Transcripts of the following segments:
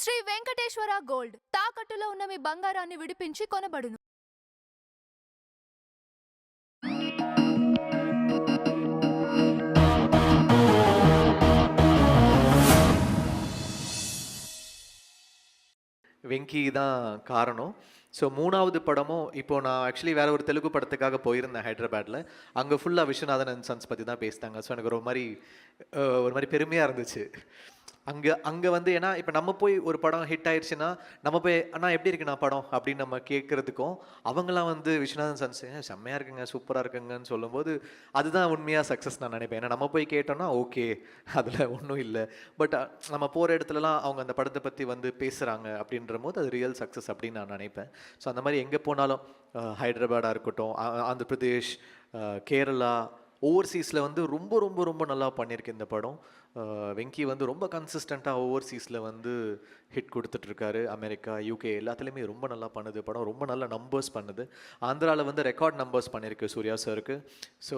Shri Venkateswara gold తాకట్టులో ఉన్న మీ బంగారాన్ని విడిపించి కొనబడును. வெங்கி தான் காரணம். ஸோ 3வது படமும் இப்போ நான் ஆக்சுவலி வேற ஒரு தெலுங்கு படத்துக்காக போயிருந்தேன் ஹைதராபாத்தில். அங்கே ஃபுல்லாக விஸ்வநாதன் அண்ட் சன்ஸ் பற்றி தான் பேசினாங்க. ஸோ எனக்கு ஒரு மாதிரி பெருமையாக இருந்துச்சு. அங்கே வந்து ஏன்னா இப்போ நம்ம போய் ஒரு படம் ஹிட் ஆயிடுச்சுன்னா நம்ம போய் அண்ணா எப்படி இருக்குண்ணா படம் அப்படின்னு நம்ம கேட்குறதுக்கும் அவங்களாம் வந்து விஸ்வநாதன் சன்ஸ் செம்மையாக இருக்குங்க சூப்பராக இருக்குங்கன்னு சொல்லும்போது அதுதான் உண்மையாக சக்ஸஸ் நான் நினைப்பேன். ஏன்னா நம்ம போய் கேட்டோம்னா ஓகே அதில் ஒன்றும் இல்லை, பட் நம்ம போகிற இடத்துலலாம் அவங்க அந்த படத்தை பற்றி வந்து பேசுகிறாங்க அப்படின்ற போது அது ரியல் சக்ஸஸ் அப்படின்னு நான் நினைப்பேன். ஸோ அந்த மாதிரி எங்கே போனாலும் ஹைதராபாடாக இருக்கட்டும், ஆந்திர பிரதேஷ், கேரளா, ஓவர்சீஸில் வந்து ரொம்ப ரொம்ப ரொம்ப நல்லா பண்ணியிருக்கு இந்த படம். வெங்கி வந்து ரொம்ப கன்சிஸ்டண்ட்டாக ஓவர்சீஸில் வந்து ஹிட் கொடுத்துட்ருக்காரு. அமெரிக்கா, யூகே எல்லாத்துலேயுமே ரொம்ப நல்லா பண்ணுது படம். ரொம்ப நல்ல நம்பர்ஸ் பண்ணுது. ஆந்திராவில் வந்து ரெக்கார்ட் நம்பர்ஸ் பண்ணியிருக்கு சூர்யா சாருக்கு. ஸோ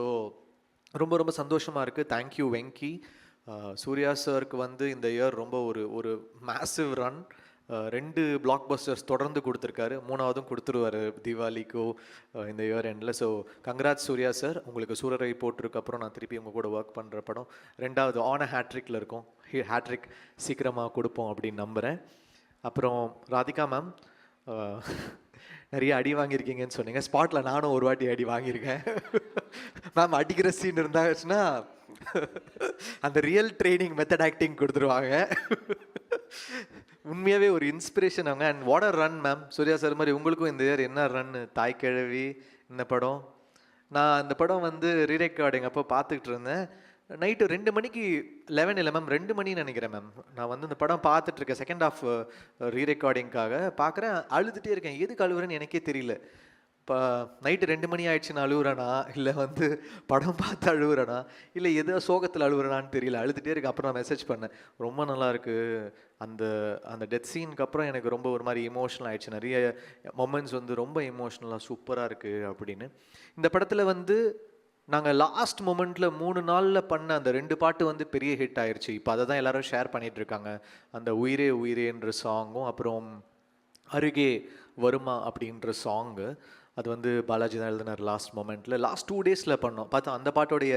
ரொம்ப ரொம்ப சந்தோஷமாக இருக்குது. தேங்க்யூ வெங்கி. சூர்யா சாருக்கு வந்து இந்த இயர் ரொம்ப ஒரு மேசிவ் ரன். 2 பிளாக் பஸ்டர்ஸ் தொடர்ந்து கொடுத்துருக்காரு. 3வதும் கொடுத்துருவார் தீபாவளிக்கோ இந்த இயர் எண்டில். So congrats Suriya sir. உங்களுக்கு சூரரை போட்டிருக்கப்புறம் நான் திருப்பி உங்கள் கூட ஒர்க் பண்ணுற படம் 2வது ஆன ஹேட்ரிக்கில் இருக்கும். ஹேட்ரிக் சீக்கிரமாக கொடுப்போம் அப்படின்னு நம்புகிறேன். அப்புறம் ராதிகா மேம் நிறைய அடி வாங்கியிருக்கீங்கன்னு சொன்னீங்க. ஸ்பாட்டில் நானும் ஒரு வாட்டி அடி வாங்கியிருக்கேன். மேம் அடிக்கிற சீன் இருந்தாச்சுன்னா அந்த ரியல் ட்ரைனிங் மெத்தட் ஆக்டிங் கொடுத்துருவாங்க. உண்மையாகவே ஒரு இன்ஸ்பிரேஷன் அவங்க. And what a run ma'am. Suriya sir மாதிரி உங்களுக்கும் இந்த இயர் என்ன ரன்னு. தாய் கிழவி இந்த படம் நான் இந்த படம் வந்து ரீரெக்கார்டிங் அப்போ பார்த்துக்கிட்டு இருந்தேன். நைட்டு 2 மணிக்கு 11 இல்லை மேம் 2 மணின்னு நினைக்கிறேன் மேம். நான் வந்து இந்த படம் பார்த்துட்ருக்கேன் செகண்ட் ஹாஃப் ரீரெக்கார்டிங்காக பார்க்குறேன். அழுதுகிட்டே இருக்கேன். எதுக்கு அழுகுறேன்னு எனக்கே தெரியல. இப்போ நைட்டு 2 மணி ஆயிடுச்சுன்னு அழுகுறேனா இல்லை வந்து படம் பார்த்து அழுகுறேனா இல்லை எதோ சோகத்தில் அழுகுறேனான்னு தெரியல. அழுதுகிட்டே இருக்கு. அப்புறம் நான் மெசேஜ் பண்ணேன், ரொம்ப நல்லா இருக்குது அந்த அந்த டெத் சீனுக்கு அப்புறம் எனக்கு ரொம்ப ஒரு மாதிரி எமோஷ்னல் ஆகிடுச்சு. நிறைய மொமெண்ட்ஸ் வந்து ரொம்ப எமோஷ்னலாக சூப்பராக இருக்குது அப்படின்னு. இந்த படத்தில் வந்து நாங்கள் லாஸ்ட் மொமெண்ட்டில் 3 நாளில் பண்ண அந்த 2 பாட்டு வந்து பெரிய ஹிட் ஆயிடுச்சு. இப்போ அதை தான் எல்லோரும் ஷேர் பண்ணிகிட்ருக்காங்க. அந்த உயிரே உயிரேன்ற சாங்கும் அப்புறம் அருகே வருமா அப்படின்ற சாங்கு. அது வந்து பாலாஜி தான் எழுதினார் லாஸ்ட் மொமெண்ட்டில். லாஸ்ட் 2 டேஸில் பண்ணோம். பார்த்தா அந்த பாட்டோடைய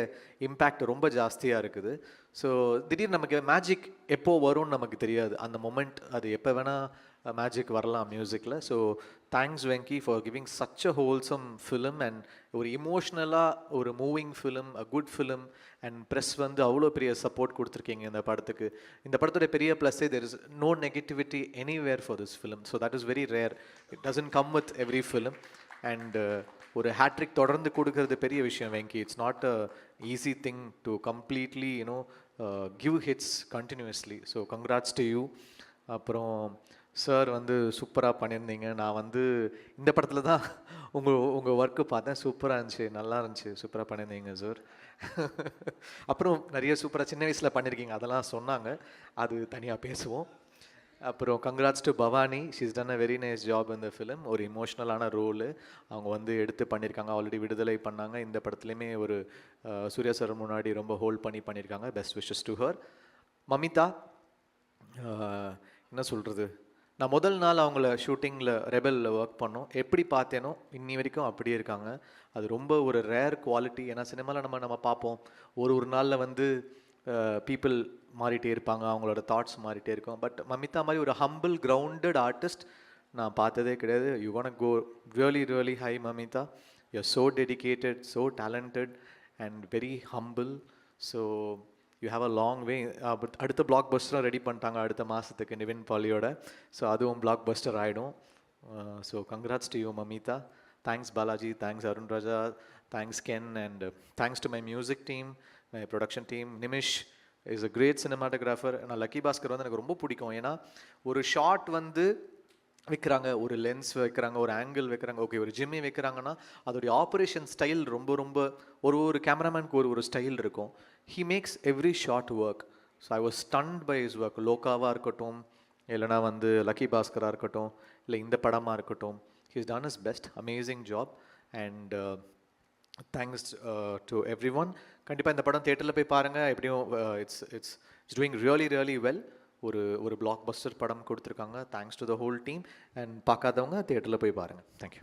இம்பேக்ட் ரொம்ப ஜாஸ்தியாக இருக்குது. ஸோ திடீர்னு நமக்கு மேஜிக் எப்போ வரும்னு நமக்கு தெரியாது. அந்த மொமெண்ட் அது எப்போ வேணால் மேஜிக் வரலாம் மியூசிக்கில். So thanks Venky for giving such a wholesome film and ஒரு இமோஷ்னலாக ஒரு moving film, a good film. And press வந்து அவ்வளோ பெரிய சப்போர்ட் கொடுத்துருக்கீங்க இந்த படத்துக்கு. இந்த படத்துடைய பெரிய ப்ளஸ்ஸே there is no negativity anywhere for this film. So that is very rare. It doesn't come with every film. And ஒரு ஹேட்ரிக் தொடர்ந்து கொடுக்கறது பெரிய விஷயம் Venky. It's not a easy thing to completely give hits continuously. So congrats to you. அப்புறம் sir வந்து சூப்பராக பண்ணியிருந்தீங்க. நான் வந்து இந்த படத்தில் தான் உங்கள் ஒர்க்கு பார்த்தேன். சூப்பராக இருந்துச்சு, நல்லா இருந்துச்சு, சூப்பராக பண்ணியிருந்தீங்க சார். அப்புறம் நிறைய சூப்பராக சின்ன வயசில் பண்ணியிருக்கீங்க, அதெல்லாம் சொன்னாங்க, அது தனியாக பேசுவோம். அப்புறம் congrats to Bhavani. She's done a very nice job இந்த ஃபிலிம். ஒரு இமோஷ்னலான ரோலு அவங்க வந்து எடுத்து பண்ணியிருக்காங்க. ஆல்ரெடி விடுதலை பண்ணாங்க. இந்த படத்துலையுமே ஒரு சூர்யா சார் முன்னாடி ரொம்ப ஹோல்ட் பண்ணியிருக்காங்க. Best wishes to her. Mamitha என்ன சொல்கிறது, நான் முதல் நாள் அவங்கள ஷூட்டிங்கில் ரெபலில் ஒர்க் பண்ணோம். எப்படி பார்த்தேனோ இன்னி வரைக்கும் அப்படியே இருக்காங்க. அது ரொம்ப ஒரு ரேர் குவாலிட்டி. ஏன்னா சினிமாவில் நம்ம பார்ப்போம் ஒரு நாளில் வந்து பீப்புள் மாறிட்டே இருப்பாங்க, அவங்களோட தாட்ஸ் மாறிட்டே இருக்கும். பட் மமிதா மாதிரி ஒரு ஹம்பிள் கிரவுண்டட் ஆர்டிஸ்ட் நான் பார்த்ததே கிடையாது. You want go really really high Mamitha. You are so dedicated, so talented and very humble. So you have a long way. But அடுத்த பிளாக் பஸ்டரும் ரெடி பண்ணிட்டாங்க அடுத்த மாதத்துக்கு நிவின் பாலியோட. ஸோ அதுவும் பிளாக் பஸ்டர் ஆகிடும். So congrats to you Mamitha. Thanks Balaji, thanks Arun Raja, thanks Ken, and thanks to my music team, my production team. Nimish is a great cinematographer. நான் லக்கி பாஸ்கர் வந்து எனக்கு ரொம்ப பிடிக்கும். ஏன்னா ஒரு ஷாட் வந்து வைக்கிறாங்க, ஒரு லென்ஸ் வைக்கிறாங்க, ஒரு ஆங்கிள் வைக்கிறாங்க, ஓகே ஒரு ஜிம்மி வைக்கிறாங்கன்னா அதோடைய ஆப்ரேஷன் ஸ்டைல் ரொம்ப ரொம்ப ஒரு கேமராமேனுக்கு ஒரு ஸ்டைல் இருக்கும். He makes every shot work. So I was stunned by his work. லோகாவாக இருக்கட்டும், இல்லைனா வந்து லக்கி பாஸ்கராக இருக்கட்டும், இல்லை இந்த படமாக இருக்கட்டும், he is done is best. Amazing job. And thanks to every one. கண்டிப்பாக இந்த படம் தேட்டரில் போய் பாருங்கள். எப்படியும் it's doing really really well. ஒரு ஒரு பிளாக் பஸ்டர் படம் கொடுத்துருக்காங்க. Thanks to the whole team. And பார்க்காதவங்க தியேட்டரில் போய் பாருங்கள். தேங்க்யூ.